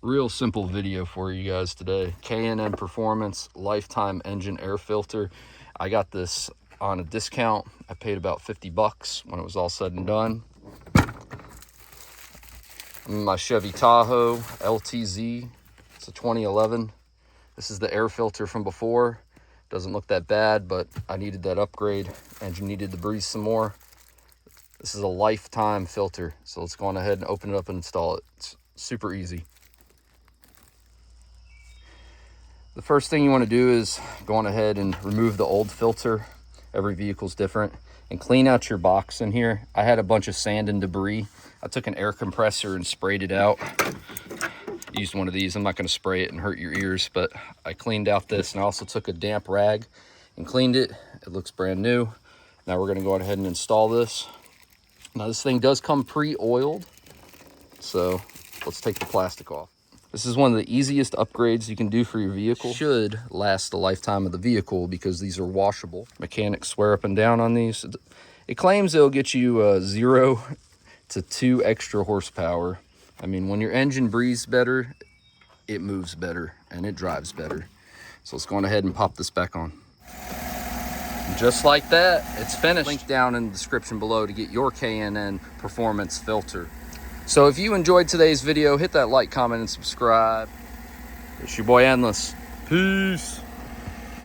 Real simple video for you guys today. K&N Performance Lifetime Engine Air Filter. I got this on a discount. I paid about 50 bucks when it was all said and done. I'm in my Chevy Tahoe LTZ. It's a 2011. This is the air filter from before. Doesn't look that bad, but I needed that upgrade. Engine needed to breathe some more. This is a lifetime filter. So let's go on ahead and open it up and install it. It's super easy. The first thing you want to do is go on ahead and remove the old filter. Every vehicle's different. And clean out your box in here. I had a bunch of sand and debris. I took an air compressor and sprayed it out. Used one of these. I'm not going to spray it and hurt your ears, but I cleaned out this, and I also took a damp rag and cleaned it. It looks brand new. Now we're going to go ahead and install this. Now this thing does come pre-oiled, so let's take the plastic off. This is one of the easiest upgrades you can do for your vehicle. Should last the lifetime of the vehicle because these are washable. Mechanics swear up and down on these. It claims it'll get you 0 to 2 extra horsepower. I mean, when your engine breathes better, it moves better and it drives better. So let's go on ahead and pop this back on. And just like that, it's finished. Link down in the description below to get your K&N Performance filter. So if you enjoyed today's video, hit that like, comment, and subscribe. It's your boy Endless. Peace.